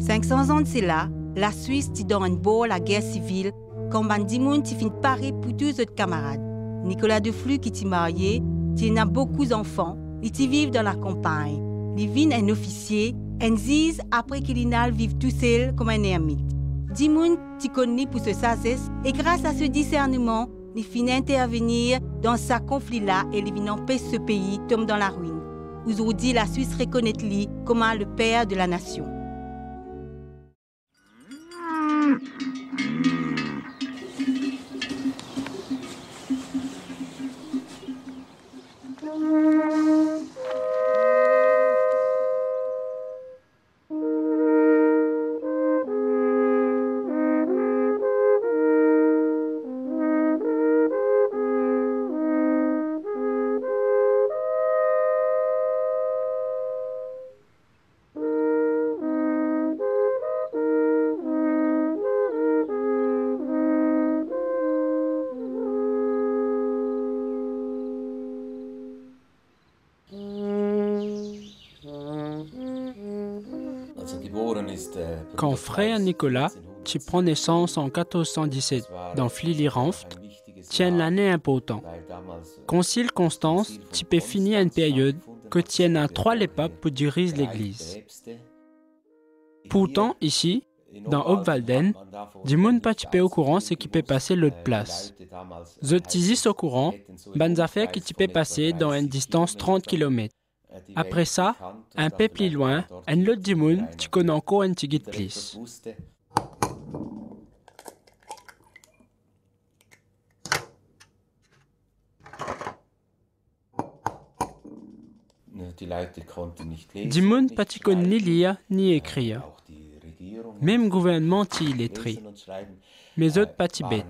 500 ans de cela, la Suisse dit dans un bord la guerre civile, quand Bandimoun t'y fin paré pour tous autres camarades. Nicolas Deflux qui t'y marié, t'y a beaucoup d'enfants, ils t'y vivent dans la campagne. Il vient un officier, un zise après qu'il vive tout seul comme un ermite. Dimoun t'y connaît pour ce sagesse et grâce à ce discernement, il finit intervenir dans ce conflit-là et il empêche ce pays tombe dans la ruine. Aujourd'hui, la Suisse reconnaît-lui comme le père de la nation. Quand frère Nicolas, qui prend naissance en 1417 dans Flili-Ranft, tient l'année importante. Concile Constance, qui peut finir une période que tiennent à 3 les papes pour diriger l'Église. Pourtant, ici, dans Obwalden, du monde pas au courant ce qui peut passer l'autre place. Zotisis au courant, bonnes affaires qui peut passer dans une distance 30 km. Après ça, un peu plus loin, un autre du monde, tu connais encore un petit guide plus. Du monde pas tu connais ni lire ni écrire. Même gouvernement t'y illettré. Mais autres pas t'y bêtes.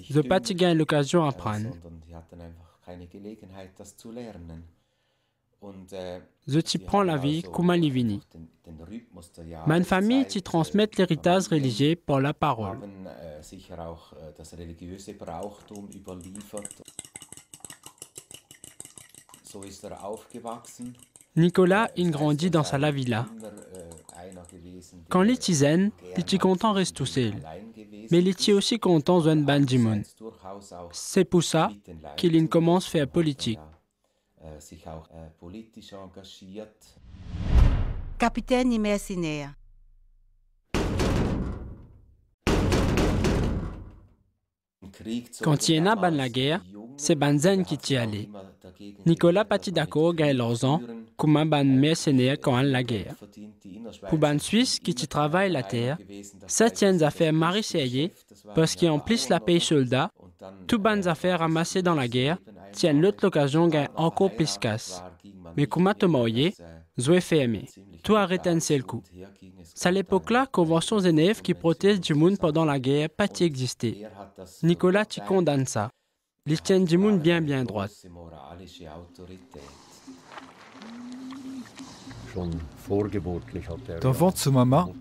Ils pas t'y gagnent l'occasion d'apprendre. Je t'y prends la vie comme un livini. Ma famille t'y transmet l'héritage religieux par la parole. Nicolas, il grandit dans sa villa. Quand il est zen, il est content reste tout seul. Mais il est aussi content d'un bandimoun. C'est pour ça qu'il commence à faire politique. Capitaine et mercenaire. Quand il y en a dans la guerre, c'est Banzen qui t'y allait. Nicolas partit d'accord gagne l'argent comme un ban mercenaire quand la guerre. Pour ban Suisse qui t'y travaille la terre, ça tient à faire marie parce qu'en plus la paye soldat, tout ban affaires ramassées dans la guerre tiennent l'autre occasion gagne encore plus casse. Mais comme te marié, jouer fermé. Tout arrête un seul coup. C'est à l'époque-là, convention Genève qui protège du monde pendant la guerre pas y existait. Nicolas t'y condamne ça. Il tient du monde bien droite. Devant ce moment,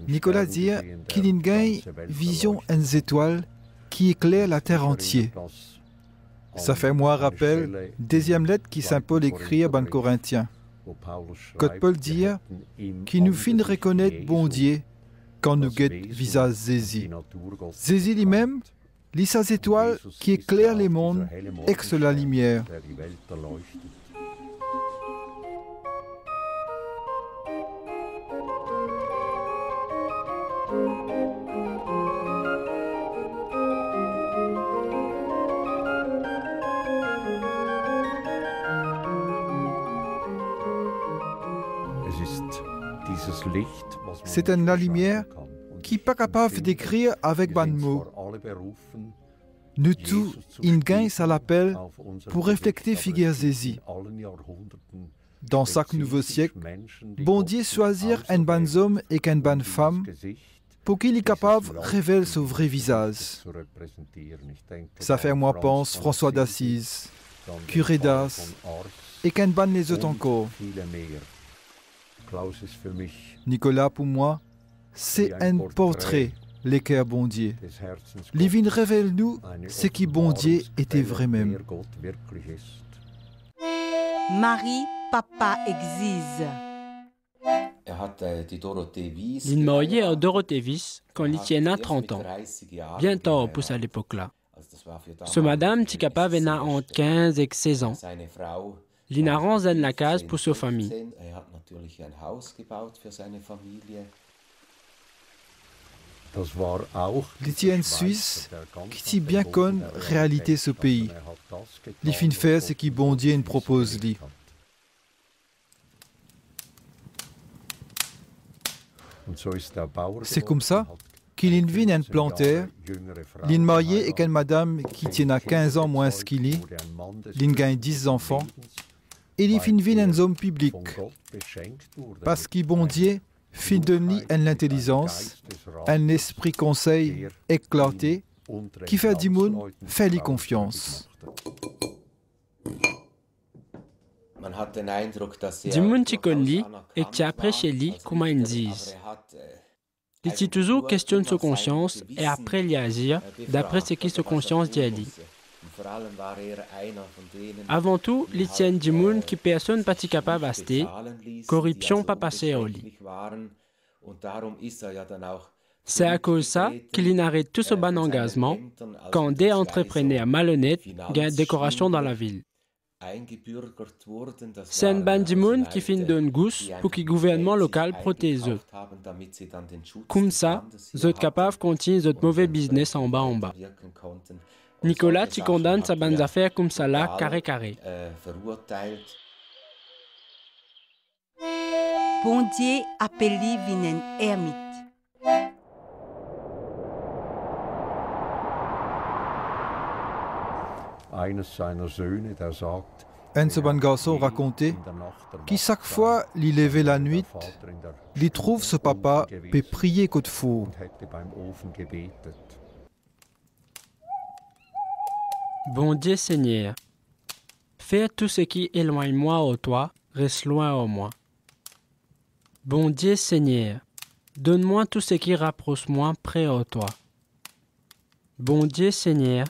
Nicolas dit qu'il a une vision des étoiles qui éclaire la terre entière. Ça fait moi rappel deuxième lettre qui Saint Paul écrit à Ban Corinthiens. Que Paul dit qu'il nous fit reconnaître bon Dieu quand nous guette visage Jésus. Jésus lui-même lit ces étoiles qui éclairent les mondes ex la lumière. C'est une lumière qui n'est pas capable d'écrire avec ban mots. Nous tous, in gain, ça l'appelle pour refléter figure Jésus. Dans chaque nouveau siècle, bon Dieu choisir un ban homme et qu'un ban femme pour qu'il est capable de révéler son vrai visage. Ça fait moi pense François d'Assise, curé d'As et qu'un ban les autres encore. Nicolas, pour moi, c'est un portrait, l'équerre bon Dieu. Livine révèle-nous ce qui bon Dieu était vrai même. Marie, papa exige. Lin marié à Dorothée Weiss quand il tiena 30 ans, bien tard pour à l'époque-là. Ce madame ti capable n'a entre 15 et 16 ans. Lin a rendu la case pour sa famille. L'Étienne suisse qui dit bien conne réalité ce pays. Il fin faire ce qui bon Dieu nous propose lui. C'est comme ça qu'il vient un planter, l'in marié et une madame qui tient à 15 ans moins qu'il est, l'in gagne 10 enfants, et il fin un homme public. Parce qu'il bon Dieu fin donner une intelligence, un esprit conseil éclaté, qui fait du monde fait lui confiance. Du monde qui connaît lui et qui apprécie lui comment ils disent. Il dit toujours questionne sa conscience et après lui agir d'après ce qui sa conscience dit à lui. Avant tout, il tient du monde qui personne pas capable d'acheter, corruption pas passée au lit. C'est à cause de ça qu'il arrête tout ce bon engagement quand des entrepreneurs malhonnêtes gagnent décoration dans la ville. C'est un ban du monde qui finit d'une gousse pour que le gouvernement local protège eux. Comme ça, vous êtes capable de continuer votre mauvais business en bas. Nicolas, tu condamnes sa bonne affaire comme ça là, carré. Bon Dieu appelle vinen ermite. Un second garçon racontait qui chaque fois il levait la nuit, il trouve ce papa peut prier côte fou. Bon Dieu Seigneur, fais tout ce qui éloigne moi au toi, reste loin au moi. Bon Dieu Seigneur, donne-moi tout ce qui rapproche moi près au toi. Bon Dieu Seigneur,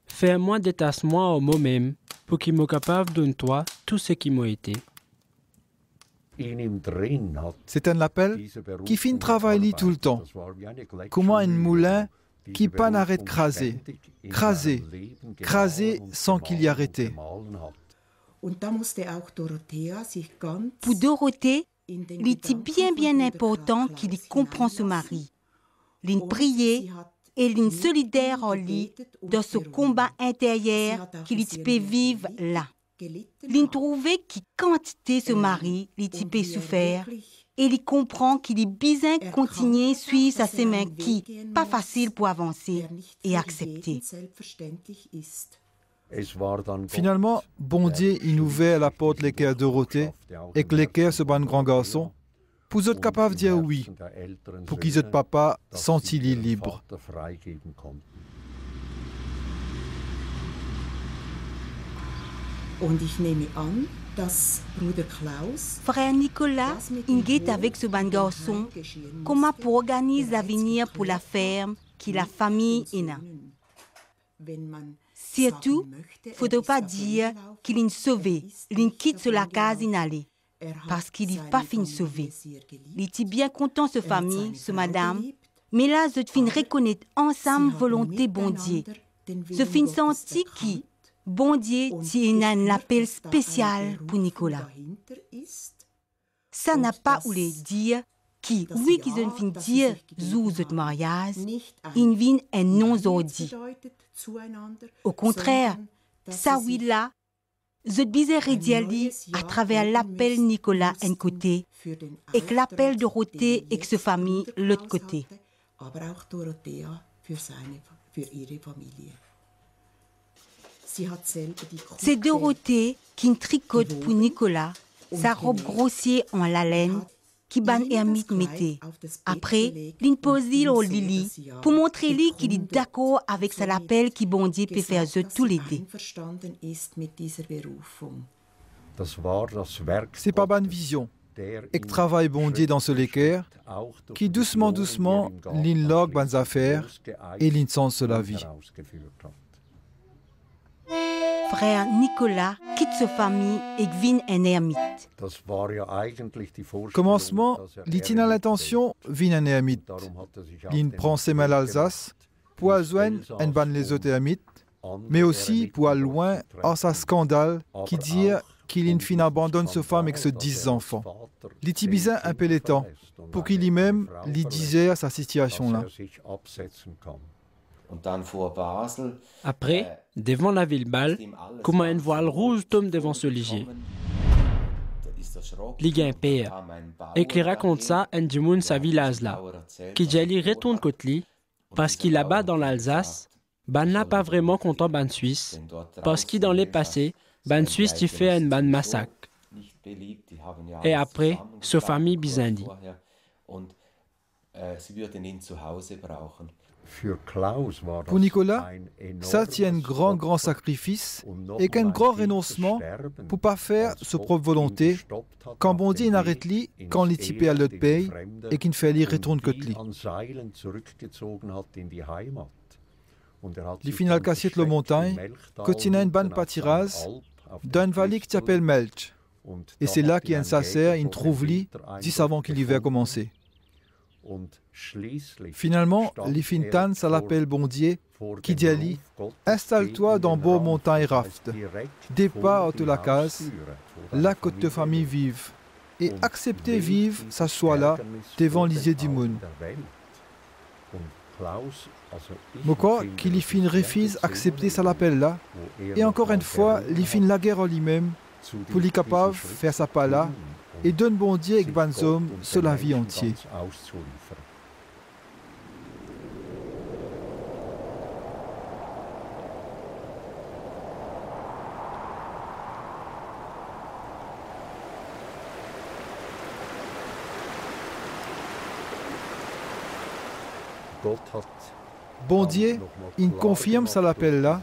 fais-moi détache-moi au moi-même pour qu'il me capable de toi tout ce qui m'a été. C'est un appel qui finit travailler tout le temps, comme un moulin qui pas n'arrête craser sans qu'il y arrête. Pour Dorothée, il était bien important qu'il comprenne son mari. Il priait et il solidaire en lui dans ce combat intérieur qu'il peut vivre là. Il trouvait qu'il quantité ce mari, il peut souffrir et il comprend qu'il est besoin de continuer à suivre sa semaine qui pas facile pour avancer et accepter. Finalement, bon Dieu, il ouvert la porte l'équerre de Dorothée et que l'équerre ce bon grand garçon, pour être capable de dire oui, pour qu'ils soient papa senti-il libre. Frère Nicolas, il est avec ce bon garçon, comment pour organiser l'avenir pour la ferme qui la famille est là. Surtout, il ne faudrait pas dire qu'il est sauvé, il quitte sur la case inhalée, parce qu'il n'est pas fini sauvé. Il était bien content de sa famille, de madame, mais là, je fin reconnaître ensemble volonté bon Dieu. Je fin senti qui, bon Dieu, tient un appel spécial pour Nicolas. Ça n'a pas voulu dire qui, oui, qu'ils ont fin dire sous ce mariage, il vient un non-ordi. Au contraire, ça oui là, je disais Rediali à travers l'appel Nicolas un côté et que l'appel Dorothée et que sa famille l'autre côté. C'est Dorothée qui tricote pour Nicolas sa robe grossière en laine qui ban ermite mettait. Après, l'in pose au Lili pour montrer lui qu'il est d'accord avec cet appel qui bon Dieu peut faire tous les deux. C'est pas bonne vision. Et que travaille bon Dieu dans ce l'équerre, qui doucement, l'in log bonnes affaires et l'in sens la vie. frère Nicolas quitte sa famille et devient un ermite. Commencement, il a l'intention vin un ermite. Il prend ses mains l'Alsace pour joindre un ban les autres ermites, mais aussi pour aller loin à sa scandale qui dit qu'il fin abandonne sa femme avec ses 10 enfants. Il tibisa un peu les temps pour qu'il lui-même lui disait sa situation-là. Après, devant la ville Bâle, comme une voile rouge tombe devant ce ligier. Ligue père. Et qu'il raconte ça à Ndimoun sa village là, qui Djali retourne Kotli, parce qu'il là-bas dans l'Alsace, ban n'a pas vraiment content ban Suisse, parce qu'il dans les passés, ban Suisse qui fait un ban massacre. Et après, sa famille Bizindi. Pour Nicolas, ça tient un grand sacrifice et qu'un grand renoncement pour pas faire sa propre volonté quand bon Dieu n'arrête lui quand les types à l'autre pays et qu'il fait lui retourne que lui. Les final cassiette le montagne, continue une bande pâtiras d'une vallée qui s'appelle Melch. Et c'est là qu'il y a un sacer, il trouve lui 10 avant que l'hiver commençait. Finalement, les Fintan, ça l'appelle Bondier, qui dit à lui, installe-toi dans beau montagne raft, départ de la case, là que ta famille vive, et acceptez vivre, ça soit là, devant l'Isée du monde. Mais quoi, qu'il y fin refuse accepter, ça l'appelle là, et encore une fois, il fin la guerre en lui-même, pour lui capable faire sa part là, et donne Bondier avec Banzom sur la vie entière. Bondier, il confirme ça l'appel là,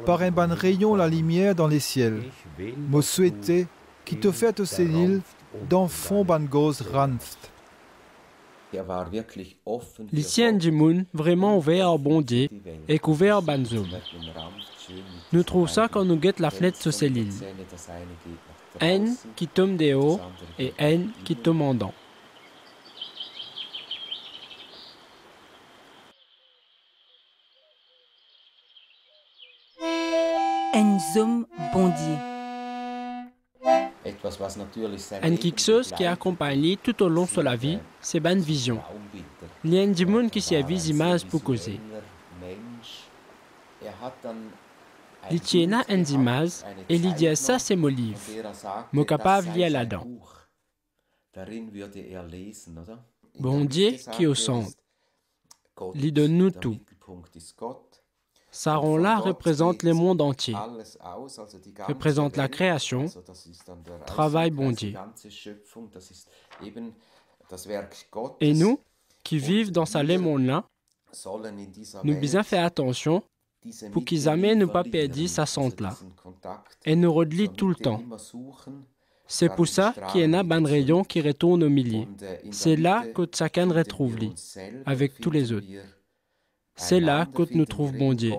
par un ban rayon la lumière dans les ciels. Me souhaiter qui te fait au sénile dans fond ban gauze ranft. L'Icien Ndimoun vraiment ouvert au Bondier et couvert Banzom. Nous trouvons ça quand nous guette la fenêtre sur ces lignes. Un qui tombe des hauts et un qui tombe en dents. Un homme Bondier. Un quelque chose qui accompagne tout au long de la vie, c'est bonne vision. Il y a des gens qui s'y avisent images pour causer. Il y a une image et il dit ça c'est mon livre. Mon capable lié là-dedans. Bon Dieu qui est au centre. Il donne nous tout. Saron-là représente le monde entier, représente la création, travail bon Dieu. Et nous, qui vivent dans ce monde-là, nous devons faire attention pour qu'ils jamais nous pas perdre sa santé-là et nous redlient tout le temps. C'est pour ça qu'il y a un bon rayon qui retourne au milieu. C'est là que chacun retrouve lui, avec tous les autres. C'est là que nous trouvons bon Dieu.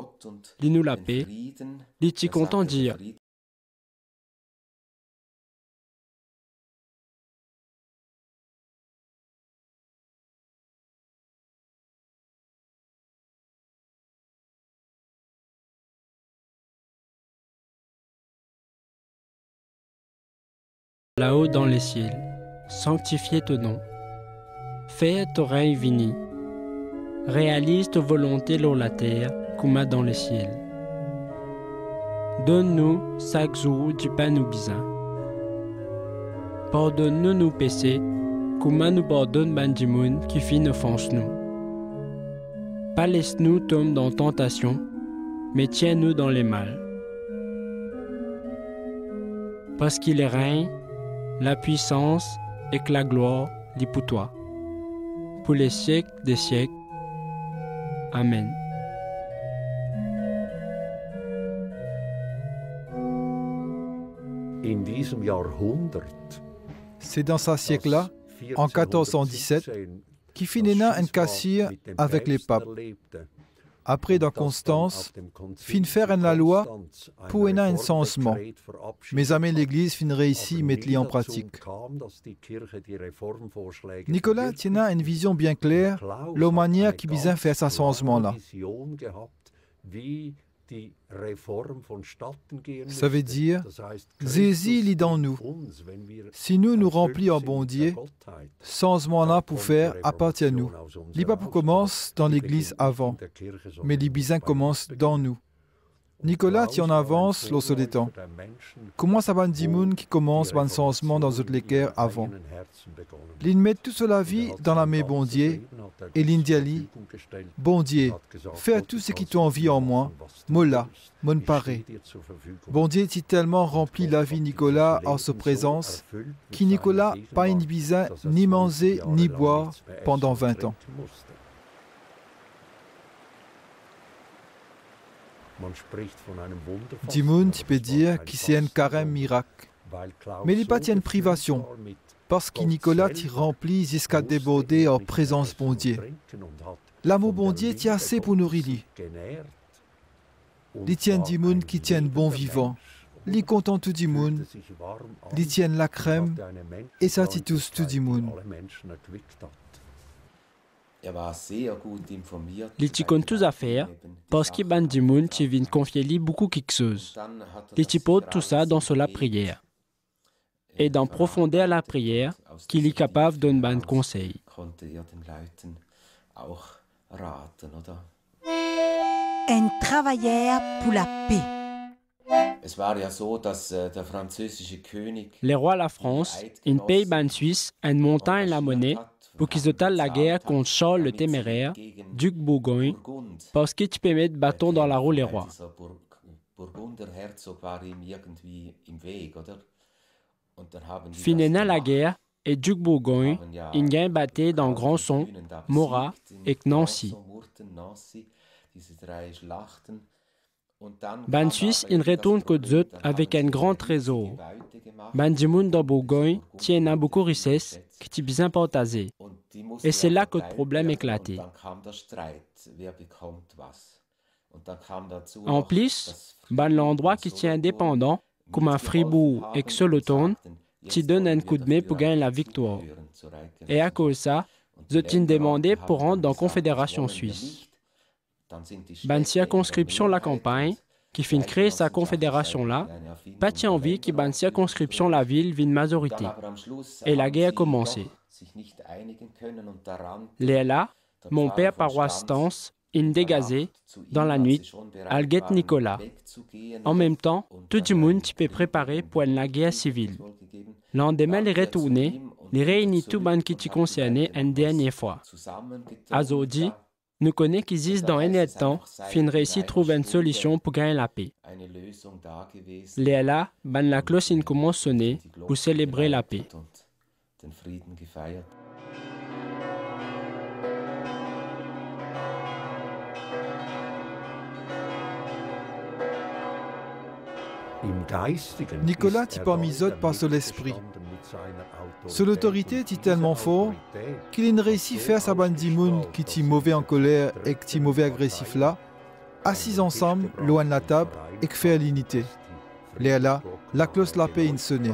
Il nous la paix, il est content de dire. Là-haut dans les ciels, sanctifiez ton nom. Fais ton règne vini. Réalise ta volonté sur la terre comme dans les ciels. Donne-nous chaque jour du pain nous besoin. Pardonne-nous nos péchés, comme nous pardonne Bandimoun qui fit offense nous. Pas laisse-nous tomber dans tentation, mais tiens-nous dans les mal. Parce qu'il est règne, la puissance et que la gloire lit pour toi, pour les siècles des siècles. Amen. C'est dans ce siècle-là, en 1417, qui finit un cassir avec les papes. Après, dans Constance, fin faire la loi pour un changement. Mais jamais l'Église fin réussi mettre en pratique. Nicolas tient une vision bien claire, la manière qui besoin faire ce changement-là. Ça veut dire, Jésus lit dans nous. Si nous nous remplissons en bon Dieu, changement-là pour faire appartient à nous. Il pas pour commence dans l'Église avant, mais les bisins commencent dans nous. Nicolas tient en avance lorsque des temps. Comment ça va dire qui commence un changement dans notre cœur avant? L'in met toute la vie dans la main bon Dieu et l'indiali, bon Dieu, fais tout ce qui t'envie en moi, mola, mon paré. Bon Dieu t'y tellement rempli la vie Nicolas en sa présence, qui Nicolas pas une bisin ni manger ni boire pendant 20 ans. Dimoun, tu peux dire que c'est un carême miracle. Mais il n'y a pas de privation, parce que Nicolas t'y remplit jusqu'à déborder en présence bon Dieu. L'amour bon Dieu t'y assez pour nourrir. Il tient Dimoun qui tient bon vivant. Il content tout Dimoun. Il tient la crème et ça t'y tous tout Dimoun. Il t'y compte tout à faire, parce que ban Dimoun t'y vient confier lui beaucoup quelque chose. Il t'y pose tout ça dans la prière. Et d'en profondeur la prière, qu'il est capable de donner un conseil. Un travailleur pour la paix. Les rois de la France, une pays ban Suisse, une montagne la monnaie, pour qu'ils étalent la guerre contre Charles le Téméraire, duc Bourgogne, parce que tu peux mettre bâton dans la roue les rois. Finissant la guerre, et duc Bourgogne, il gagne batté dans Grandson, Morat et Nancy. Ban Suisse, il retourne côte Zut avec un grand trésor. Ban Dimoun dans Bourgogne tient beaucoup de richesses qui t'y bien partagées. Et c'est là que le problème éclatait. En plus, ban l'endroit qui tient indépendant, comme à Fribourg et Solothurn, t'y donne un coup de main pour gagner la victoire. Et à cause de ça, je t'ai demandé pour rentrer dans la Confédération suisse. Ban circonscription la campagne, qui fin créer sa confédération-là, pas t'y envie que ban circonscription la ville vienne majorité. Et la guerre a commencé. Léla, mon père paroisse Stance, in dégazé, dans la nuit, alguet Nicolas. En même temps, tout le monde peut préparer pour la guerre civile. Lendemain, les retournés, les réunis tout ban qui t'y concernait une dernière fois. Azodi, nous connaissons qu'ils disent dans un temps, fin réussi trouver une solution pour gagner la paix. Léla, ban la cloche commence à sonner pour célébrer la paix. Nicolas t'y pas mis par l'esprit. Son autorité est tellement fort qu'il ne réussit faire sa bande d'immunes qui t'y mauvais en colère et qui t'y mauvais agressif là, assis ensemble, loin de la table et que fait l'unité. Léa, la cloche la paix in sonné.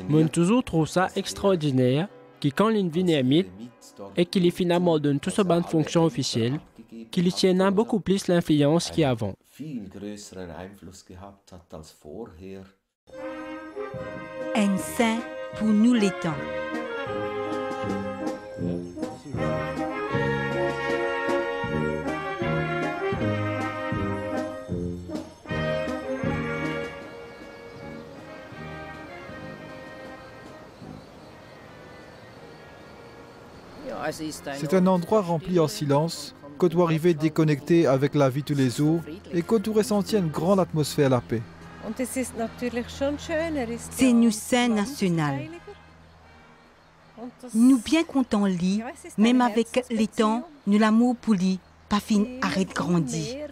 Moi, toujours trouve ça extraordinaire que quand l'invité est mis et qu'il est finalement donne toute sa bande fonction officielle, qu'il y tienne beaucoup plus l'influence qu'avant. Un saint pour nous les temps. C'est un endroit rempli en silence, que tu arriver déconnecté avec la vie tous les jours et que tu ressentis une grande atmosphère de la paix. C'est nous saint national. Nous bien contents lui, même avec les temps, nous l'amour pour lui, pas fin arrête de grandir.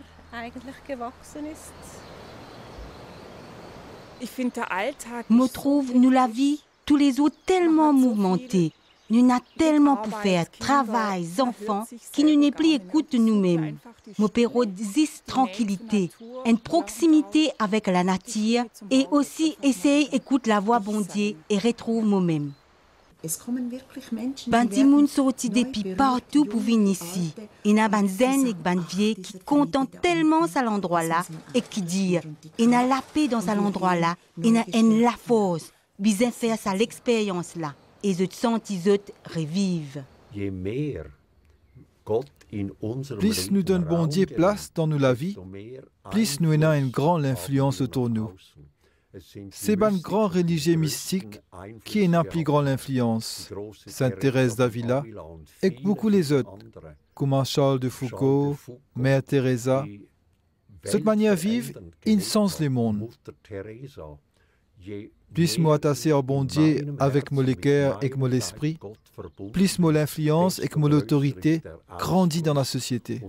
Je trouve nous la vie tous les jours tellement mouvementée Nous n'avons tellement pour faire, travail, enfants, qui nous n'est plus écoute de nous-mêmes. Mon père existe tranquillité, une proximité avec la nature et aussi essaye écoute la voix bon Dieu et retrouve moi-même. Bandimoun sorti depuis partout pour venir ici. Il y a des zen et des vieux qui contentent tellement à l'endroit-là et qui disent il y a la paix dans cet endroit-là, il y a la force, bien faire ça l'expérience-là. Et je sens qu'ils revivent. Plus nous donne bon Dieu place dans la vie, plus nous avons une grande influence autour de nous. C'est une grande religieux mystique qui a une plus grande influence. Sainte Thérèse d'Avila et beaucoup les autres, comme Charles de Foucault, Mère Teresa. Cette manière vive insens le monde. Plus moi attaché au bon Dieu avec mon cœur et mon esprit, plus mon influence et mon autorité grandit dans la société.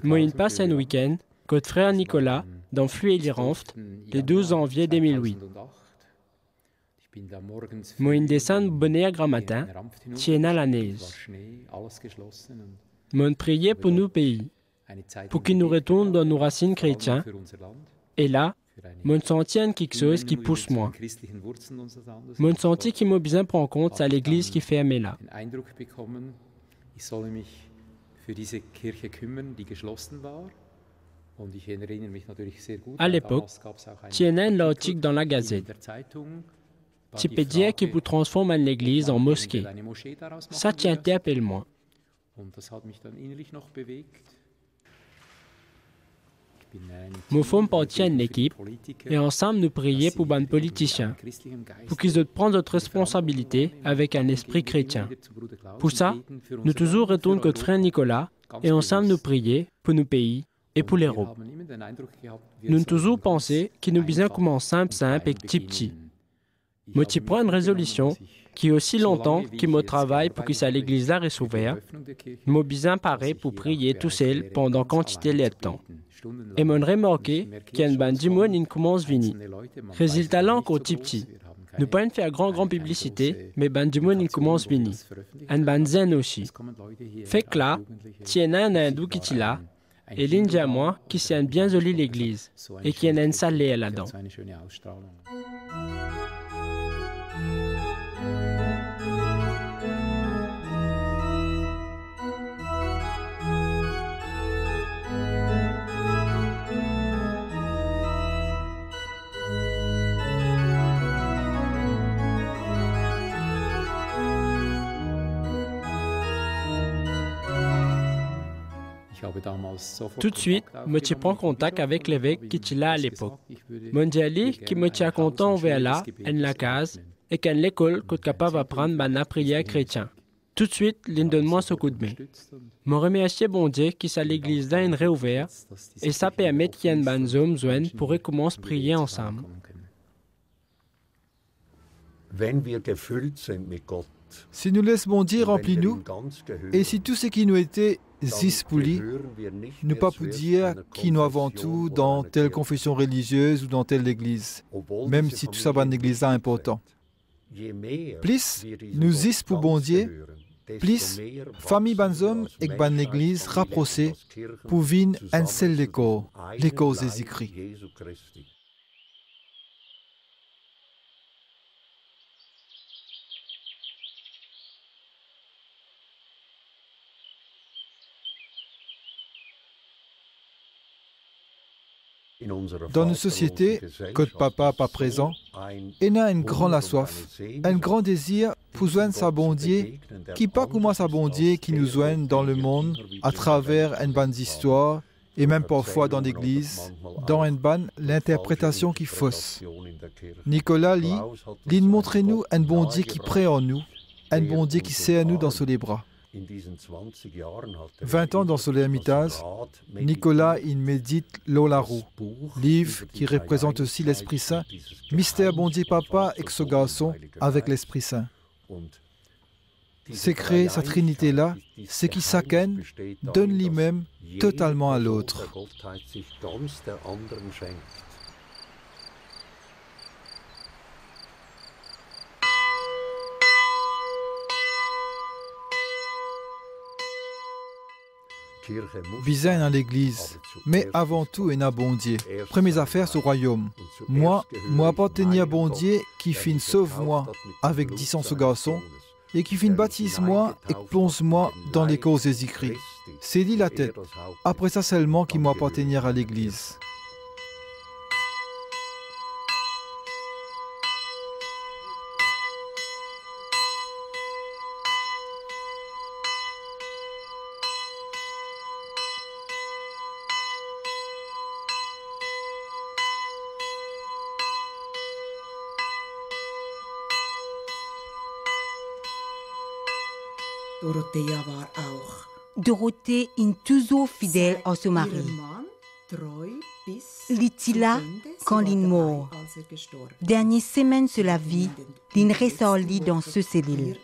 Moi, il passe un week-end, avec frère Nicolas, dans Flüeli-Ranft, le 12 janvier 2008. Moi, il descend bonnet à grand matin, tiena la neige. Moi, priait pour nos pays, pour qu'ils nous retournent dans nos racines chrétiennes. Et là, moi, senti quelque chose qui pousse moi. Moi, senti qu'il m'a besoin prendre compte à l'église qui fermait là. À l'époque, tiena un article dans la Gazette. Tu peux dire qu'il vous transforme l'église en mosquée. Ça t'interpelle moi. Nous sommes partis à une équipe et ensemble nous prions pour les politiciens, pour qu'ils prennent notre responsabilité avec un esprit chrétien. Pour ça, nous toujours retournons avec frère Nicolas et ensemble nous prions pour nos pays et pour l'Europe. Nous avons toujours pensé que nous besoin commencer simple et petit. Moi, tu prends une résolution qui est aussi longtemps que mon travail pour que l'église là reste ouverte. Moi, besoin pareil pour prier tout seul pendant quantité de temps. Et mon remarqué qu'il y a une bande de monde qui commence à venir. Résultat là encore petit. Nous ne pouvons pas faire grand publicité, mais bande de monde qui commence à venir. Une bande zen aussi. Fait que là, tiens un hindou qui est là, et l'Indien moi qui c'est une bien jolie l'église et qui a une salle là-dedans. Tout de suite, je prends contact avec l'évêque qui était là à l'époque. Je dis que je suis content vers là, en la case, et qu'en l'école, je suis capable d'apprendre la prière chrétienne. Tout de suite, il donne-moi ce coup de main. Je remercie bon Dieu que sa l'église là est réouverte, et ça permet qu'il y ait une bonne zone pour recommencer à prier ensemble. Si nous laissons bon Dieu remplir nous, et si tout ce qui nous était zispouli, nous pas pour dire qui nous avant tout dans telle confession religieuse ou dans telle église, même si tout ça va une église là important. Plus nous zis pour bon Dieu, plus famille ban hommes et ban église rapprochée pour vivre un seul école, l'école Jésus-Christ. Dans nos sociétés, quand papa pas présent, il y a une grande soif, un grand désir pour joindre sa bon Dieu, qui pas comme sa bon Dieu qui nous joigne dans le monde à travers une bande d'histoire et même parfois dans l'église, dans une bande l'interprétation qui fausse. Nicolas lit montre-nous un bon Dieu qui prie en nous, un bon Dieu qui serre nous dans ses bras. 20 ans dans son ermitage, Nicolas il médite l'Olarou, livre qui représente aussi l'Esprit Saint, mystère bon Dieu papa et ce garçon avec l'Esprit Saint. c'est créer cette trinité-là, ce qui chacun donne lui-même totalement à l'autre. Visent à l'église, mais avant tout un bon Dieu. Premières affaires au royaume. Moi appartenir à bon Dieu qui fin sauve moi avec 10 ce garçon et qui fin baptise moi et plonge moi dans les causes des écrits. C'est dit la tête. Après ça seulement qui m'appartenir à l'église. Dorothée est toujours fidèle à son mari. L'itila quand l'in mort. Dernière semaine sur la vie, l'in ressorti dans ce cellule.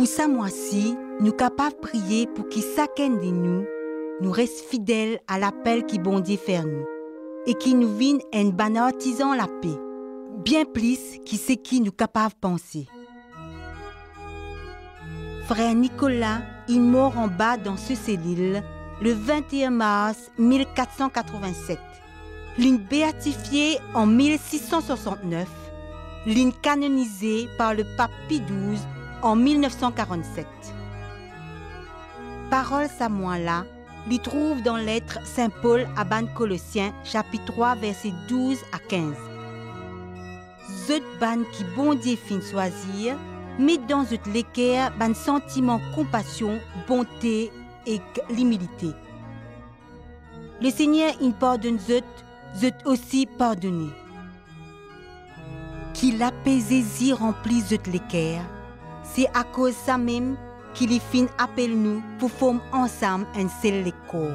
Pour ça, moi-ci, nous sommes capables de prier pour que chacun de nous reste fidèle à l'appel qui bon Dieu fait nous et qui nous vienne un bon artisan la paix, bien plus que ce qui nous capables de penser. Frère Nicolas, il mort en bas dans ce cellule le 21 mars 1487. L'in béatifié en 1669, l'in canonisé par le pape Pie XII en 1947. Parole Samoa-là, l'y trouve dans lettre Saint Paul à Ban Colossiens, chapitre 3, versets 12 à 15. Zut ban qui bon Dieu fin choisir, met dans zut l'équerre ban sentiment compassion, bonté et l'humilité. Le Seigneur il pardonne zut aussi pardonné. Qu'il apaisé remplit zut l'équerre, c'est à cause de ça même qu'il fin appelle nous pour former ensemble un seul corps.